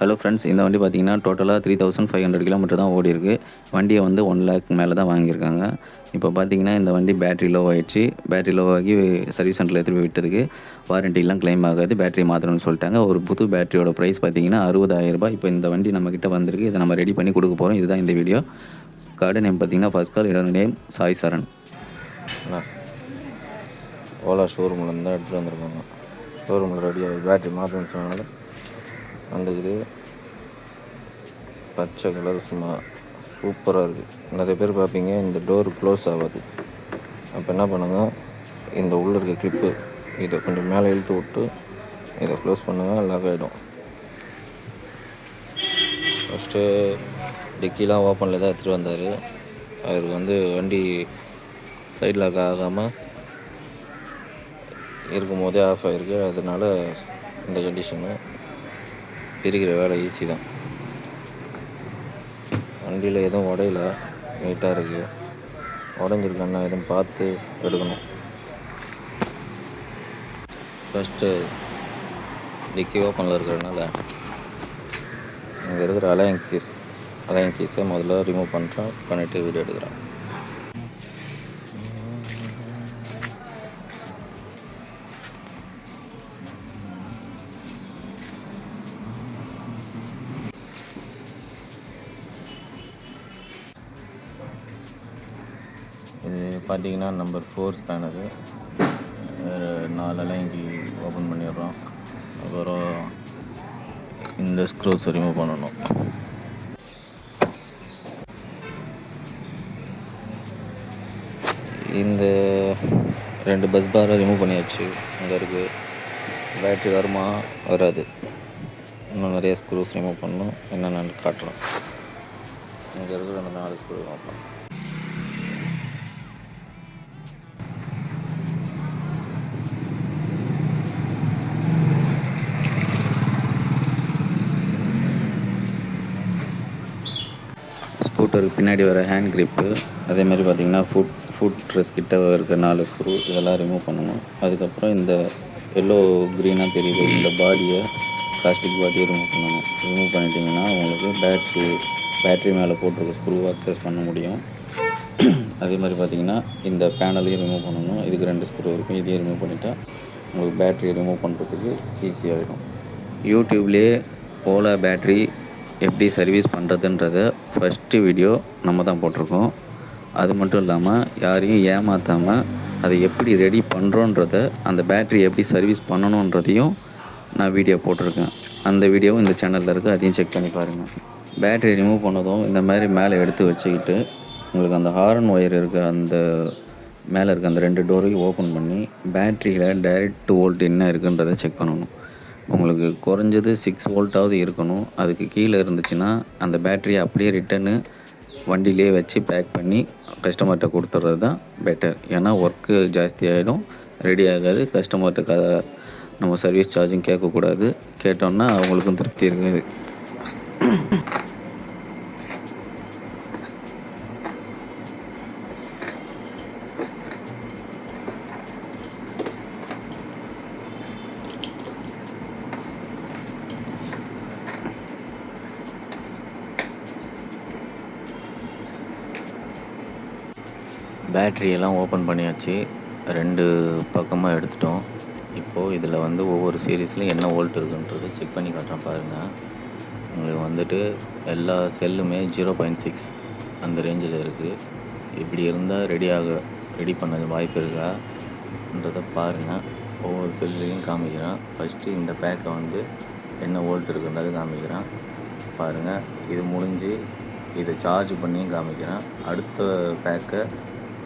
Hello friends, இந்த வண்டி பார்த்தீங்கன்னா டோட்டலாக 3500 கிலோமீட்டர் தான் ஓடிருக்கு. வண்டியை வந்து 1,00,000 மேலே தான் வாங்கியிருக்காங்க. இப்போ பார்த்தீங்கன்னா இந்த வண்டி பேட்டரி லோ ஆகிடுச்சு. பேட்டரி லோ ஆகி சர்வீஸ் சென்டரில் எடுத்துகிட்டு போய் விட்டதுக்கு வாரண்டிலாம் கிளைம் ஆகாது, பேட்டரி மாற்றணும்னு சொல்லிட்டாங்க. ஒரு புது பேட்டரியோட ப்ரைஸ் பார்த்தீங்கன்னா 60,000 ரூபாய். இப்போ இந்த வண்டி நம்மக்கிட்ட வந்திருக்கு. இதை நம்ம ரெடி பண்ணி கொடுக்க போகிறோம். இதுதான் இந்த வீடியோ. கார்டு நேம் பார்த்தீங்கன்னா ஃபர்ஸ்ட் கால், என்னோட நேம் சாய் சரண். ஓலா ஷோரூம்லேருந்து தான் எடுத்துகிட்டு வந்திருக்காங்க. ஷோரூமில் ரெடியாக பேட்டரி மாற்றணும்னு சொன்னாலும் வந்துக்குது. பச்சை கலர் சும்மா சூப்பராக இருக்குது. நிறைய பேர் பார்ப்பீங்க இந்த டோர் க்ளோஸ் ஆகாது. அப்போ என்ன பண்ணுங்க, இந்த உள்ளே இருக்க கிளிப்பு இதை கொஞ்சம் மேலே இழுத்து விட்டு இதை க்ளோஸ் பண்ணுங்கள், லாக் ஆகிடும். ஃபஸ்ட்டு டிக்கிலாம் ஓப்பனில் தான் எடுத்துகிட்டு வந்தார். அவருக்கு வந்து வண்டி சைட் லாக் ஆகாமல் இருக்கும் போதே ஆஃப் ஆகிருக்கு. அதனால் இந்த கண்டிஷனு பிரிக்கிற வேலை ஈஸி தான். வண்டியில் எதுவும் உடையில, நீட்டாக இருக்குது. உடஞ்சிருக்கண்ணா எதுவும் பார்த்து எடுக்கணும். ஃபஸ்ட்டு டிக்கி ஓப்பனில் இருக்கிறதுனால இங்கே இருக்கிற அலையன் கீஸை முதல்ல ரிமூவ் பண்ணிவிட்டு வீடியோ எடுக்கிறேன். இது பார்த்தீங்கன்னா நம்பர் 4 ஸ்பேனரு. 4 அலைங்கி ஓப்பன் பண்ணிடுறோம். அப்புறம் இந்த ஸ்க்ரூஸ் ரிமூவ் பண்ணணும். இந்த 2 பஸ் பாரை ரிமூவ் பண்ணியாச்சு. அங்கே இருக்குது. பேட்ரி வருமா வராது, இன்னும் நிறைய ஸ்க்ரூஸ் ரிமூவ் பண்ணணும். என்னென்னு காட்டுறோம். இங்கே இருக்கிற அந்த 4 ஸ்க்ரூ ரிமூவ் பண்ணணும். ஸ்கூட்டருக்கு பின்னாடி வர ஹேண்ட் கிரிப்பு, அதேமாதிரி பார்த்திங்கன்னா ஃபுட் ட்ரெஸ் கிட்ட இருக்க 4 ஸ்க்ரூ, இதெல்லாம் ரிமூவ் பண்ணணும். அதுக்கப்புறம் இந்த எல்லோ க்ரீனாக தெரியுது, இந்த பாடியை, பிளாஸ்டிக் பாடியை ரிமூவ் பண்ணணும். ரிமூவ் பண்ணிட்டிங்கன்னா உங்களுக்கு பேட்ரி மேலே போட்டிருக்க ஸ்க்ரூவை அக்சஸ் பண்ண முடியும். அதே மாதிரி பார்த்திங்கன்னா இந்த பேனலையும் ரிமூவ் பண்ணணும். இதுக்கு 2 ஸ்க்ரூ இருக்கும். இதையும் ரிமூவ் பண்ணிட்டா உங்களுக்கு பேட்ரியை ரிமூவ் பண்ணுறதுக்கு ஈஸியாகிடும். யூடியூப்லேயே ஓலா பேட்ரி எப்படி சர்வீஸ் பண்ணுறதுன்றத ஃபஸ்ட்டு வீடியோ நம்ம தான் போட்டிருக்கோம். அது மட்டும் இல்லாமல் யாரையும் ஏமாற்றாமல் அதை எப்படி ரெடி பண்ணுறோன்றத, அந்த பேட்ரி எப்படி சர்வீஸ் பண்ணணுன்றதையும் நான் வீடியோ போட்டிருக்கேன். அந்த வீடியோவும் இந்த சேனலில் இருக்குது, அதையும் செக் பண்ணி பாருங்கள். பேட்ரி ரிமூவ் பண்ணதும் இந்த மாதிரி மேலே எடுத்து வச்சுக்கிட்டு உங்களுக்கு அந்த ஹாரன் ஒயர் இருக்க அந்த மேலே இருக்க அந்த 2 டோரையும் ஓப்பன் பண்ணி பேட்ரியில் டைரெக்ட் வோல்ட் என்ன இருக்குன்றதை செக் பண்ணணும். உங்களுக்கு குறைஞ்சது 6 வோல்ட்டாவது இருக்கணும். அதுக்கு கீழே இருந்துச்சுன்னா அந்த பேட்டரியை அப்படியே ரிட்டர்னு வண்டியிலே வச்சு பேக் பண்ணி கஸ்டமர்கிட்ட கொடுத்துட்றது தான் பெட்டர். ஏன்னா ஒர்க்கு ஜாஸ்தி ஆகிடும், ரெடி ஆகாது. கஸ்டமர்கிட்ட நம்ம சர்வீஸ் சார்ஜும் கேட்கக்கூடாது. கேட்டோன்னா அவங்களுக்கும் திருப்தி இருக்காது. பேட்ரியெல்லாம் ஓப்பன் பண்ணியாச்சு. 2 பக்கமாக எடுத்துட்டோம். இப்போது இதில் வந்து ஒவ்வொரு சீரீஸ்லையும் என்ன வோல்ட் இருக்குன்றது செக் பண்ணி காட்டுறேன் பாருங்கள். உங்களுக்கு வந்துட்டு எல்லா செல்லுமே 0.6 அந்த ரேஞ்சில் இருக்குது. இப்படி இருந்தால் ரெடி பண்ண வாய்ப்பு இருக்கான்றதை பாருங்கள். ஒவ்வொரு செல்லையும் காமிக்கிறேன். ஃபஸ்ட்டு இந்த பேக்கை வந்து என்ன வோல்ட் இருக்குன்றது காமிக்கிறேன் பாருங்கள். இது முடிஞ்சு இதை சார்ஜ் பண்ணியும் காமிக்கிறேன். அடுத்த பேக்கை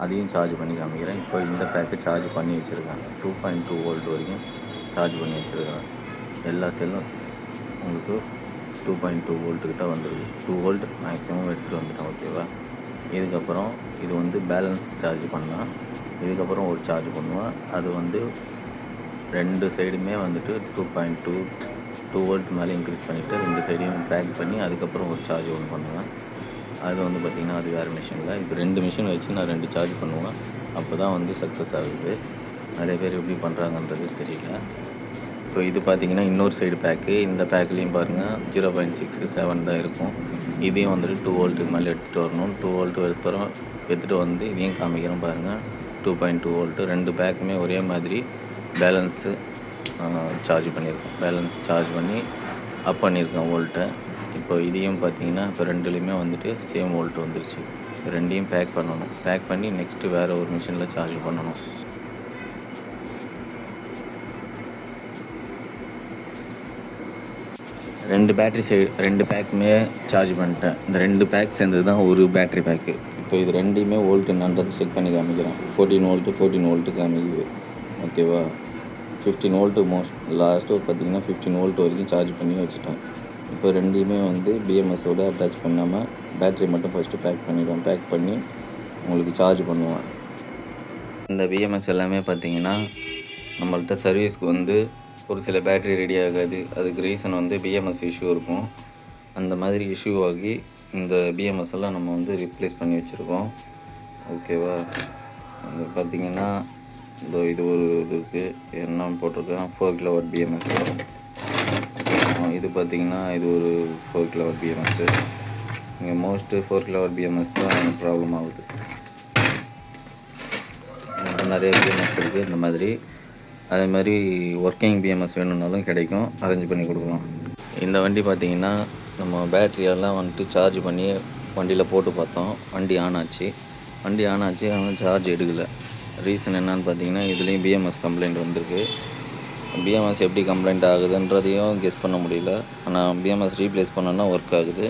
அதையும் சார்ஜ் பண்ணி காமிக்கிறேன். இப்போ இந்த பேக்கை சார்ஜ் பண்ணி வச்சுருக்கேன். 2.2 வோல்ட் வரைக்கும் சார்ஜ் பண்ணி வச்சுருக்கேன். எல்லா செல்லும் உங்களுக்கு 2.2 வோல்ட்டுக்கிட்ட வந்துருக்கு. 2 வோல்ட் மேக்ஸிமம் எடுத்துகிட்டு வந்துட்டேன். ஓகேவா? இதுக்கப்புறம் இது வந்து பேலன்ஸ் சார்ஜ் பண்ணலாம். இதுக்கப்புறம் ஒரு சார்ஜ் பண்ணுவேன். அது வந்து 2 சைடுமே வந்துட்டு 2 வோல்ட் மேலே இன்க்ரீஸ் பண்ணிவிட்டு 2 சைடையும் பேக் பண்ணி அதுக்கப்புறம் ஒரு சார்ஜ் ஒன்று பண்ணுவேன். அது வந்து பார்த்திங்கன்னா அது வேறு மிஷினில். இப்போ 2 மிஷின் வச்சு நான் 2 சார்ஜ் பண்ணுவேன். அப்போ தான் வந்து சக்ஸஸ் ஆகுது. நிறைய பேர் எப்படி பண்ணுறாங்கன்றது தெரியல. இப்போ இது பார்த்தீங்கன்னா இன்னொரு சைடு பேக்கு. இந்த பேக்லேயும் பாருங்கள் 0.67 தான் இருக்கும். இதையும் வந்துட்டு 2 வோல்ட்டுக்கு மேலே எடுத்துகிட்டு வரணும். 2 வோல்ட்டு எடுத்துகிட்டு வந்து இதையும் காமிக்கிறேன் பாருங்கள். 2.2 வோல்ட்டு 2 பேக்குமே ஒரே மாதிரி பேலன்ஸு சார்ஜ் பண்ணியிருக்கோம். பேலன்ஸ் சார்ஜ் பண்ணி அப் பண்ணியிருக்கேன் வோல்ட்டை. இப்போ இதையும் பார்த்தீங்கன்னா இப்போ ரெண்டுலேயுமே வந்துட்டு சேம் வோல்ட் வந்துருச்சு. ரெண்டையும் பேக் பண்ணணும். பேக் பண்ணி நெக்ஸ்ட்டு வேறு ஒரு மிஷினில் சார்ஜ் பண்ணணும். ரெண்டு பேக்குமே சார்ஜ் பண்ணிட்டேன். இந்த 2 பேக் சேர்ந்தது தான் ஒரு பேட்ரி பேக்கு. இப்போ இது ரெண்டையுமே வோல்ட் என்னன்றது செக் பண்ணி காமிக்கிறேன். 14 வோல்ட்டு காமிக்குது. ஓகேவா? 15 வோல்ட்டு லாஸ்ட்டு பார்த்தீங்கன்னா 15 வோல்ட் வரைக்கும் சார்ஜ் பண்ணி வச்சுட்டேன். இப்போ ரெண்டையுமே வந்து பிஎம்எஸோடு அட்டாச் பண்ணாமல் பேட்ரி மட்டும் ஃபஸ்ட்டு பேக் பண்ணிடுவேன். பேக் பண்ணி உங்களுக்கு சார்ஜ் பண்ணுவேன். இந்த பிஎம்எஸ் எல்லாமே பார்த்தீங்கன்னா நம்மள்கிட்ட சர்வீஸ்க்கு வந்து ஒரு சில பேட்ரி ரெடி ஆகாது. அதுக்கு ரீசன் வந்து பிஎம்எஸ் இஷ்யூ இருக்கும். அந்த மாதிரி இஷ்யூ ஆகி இந்த பிஎம்எஸ் எல்லாம் நம்ம வந்து ரீப்ளேஸ் பண்ணி வச்சுருக்கோம். ஓகேவா? அது பார்த்திங்கன்னா இது ஒரு இதுக்கு என்ன போட்டிருக்கேன் 4 kW பிஎம்எஸ். இது பார்த்திங்கன்னா இது ஒரு 4 kW பிஎம்எஸ். இங்கே மோஸ்ட்டு 4 kW பிஎம்எஸ் தான் ப்ராப்ளம் ஆகுது. நிறைய பிஎம்எஸ் இருக்குது இந்த மாதிரி. அதே மாதிரி ஒர்க்கிங் பிஎம்எஸ் வேணும்னாலும் கிடைக்கும், அரேஞ்ச் பண்ணி கொடுக்கலாம். இந்த வண்டி பார்த்திங்கன்னா நம்ம பேட்ரியெல்லாம் வந்துட்டு சார்ஜ் பண்ணி வண்டியில் போட்டு பார்த்தோம். வண்டி ஆன் ஆச்சு. ஆனால் சார்ஜ் எடுக்கலை. ரீசன் என்னன்னு பார்த்தீங்கன்னா இதுலேயும் பிஎம்எஸ் கம்ப்ளைண்ட் வந்திருக்கு. பிஎம்எஸ் எப்படி கம்ப்ளைண்ட் ஆகுதுன்றதையும் கெஸ் பண்ண முடியல. ஆனால் பிஎம்எஸ் ரீப்ளேஸ் பண்ணோன்னா ஒர்க் ஆகுது.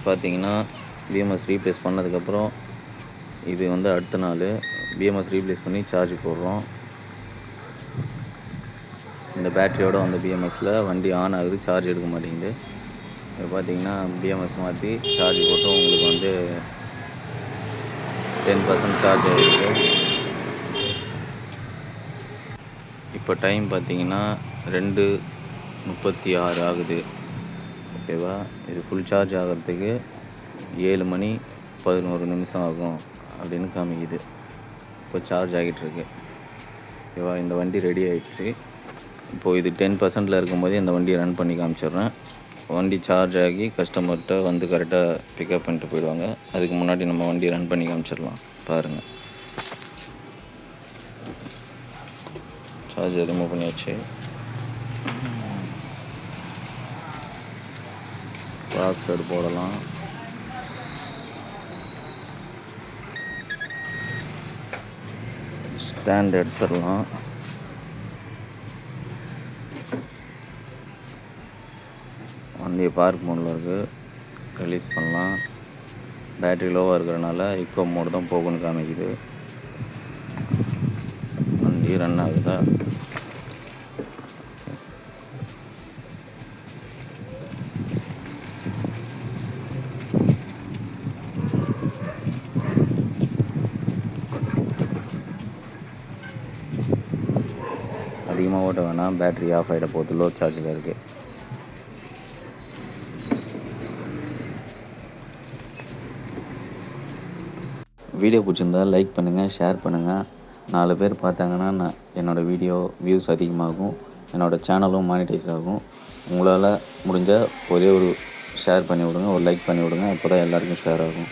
பார்த்திங்கன்னா பிஎம்எஸ் ரீப்ளேஸ் பண்ணதுக்கப்புறம் இது வந்து அடுத்த நாள் பிஎம்எஸ் ரீப்ளேஸ் பண்ணி சார்ஜ் போடுறோம். இந்த பேட்டரியோட வந்து பிஎம்எஸில் வண்டி ஆன் ஆகுது, சார்ஜ் எடுக்க மாட்டேங்குது. இப்போ பார்த்தீங்கன்னா பிஎம்எஸ் மாற்றி சார்ஜ் போட்டு உங்களுக்கு வந்து 10% சார்ஜ் ஆகிருக்கு. இப்போ டைம் பார்த்தீங்கன்னா 2:36 ஆகுது. ஓகேவா? இது ஃபுல் சார்ஜ் ஆகிறதுக்கு 7 மணி 11 நிமிஷம் ஆகும் அப்படின்னு காமிக்குது. இப்போ சார்ஜ் ஆகிட்டுருக்கு. ஓகேவா? இந்த வண்டி ரெடி ஆகிடுச்சு. இப்போது இது 10% இருக்கும்போது இந்த வண்டியை ரன் பண்ணி காமிச்சிடுறேன். வண்டி சார்ஜ் ஆகி கஸ்டமர்கிட்ட வந்து கரெக்டாக பிக்கப் பண்ணிட்டு போயிடுவாங்க. அதுக்கு முன்னாடி நம்ம வண்டியை ரன் பண்ணி காமிச்சிடலாம். பாருங்கள், சார்ஜர் ரிமூவ் பண்ணியாச்சு. பாஸ்வேர்டு போடலாம். ஸ்டாண்ட் எடுத்துடலாம். வண்டியை பார்க் மோடில் இருக்குது, ரிலீஸ் பண்ணலாம். பேட்ரி லோவாக இருக்கிறனால இக்கோ மோடு தான் போகுன்னு காமிக்குது. வண்டி ரன் ஆகுதா? அதிகமாக ஓட்ட வேணாம், பேட்ரி ஆஃப் ஆகிட போகுது, லோ சார்ஜில் இருக்குது. வீடியோ பிடிச்சிருந்தா லைக் பண்ணுங்கள், ஷேர் பண்ணுங்கள். 4 பேர் பார்த்தாங்கன்னா என்னோடய வீடியோ வியூஸ் அதிகமாகும், என்னோடய சேனலும் மானிட்டைஸ் ஆகும். உங்களால் முடிஞ்சால் ஒரே ஒரு ஷேர் பண்ணி விடுங்க, ஒரு லைக் பண்ணி விடுங்க. அப்போ தான் எல்லாருக்கும் ஷேர் ஆகும்.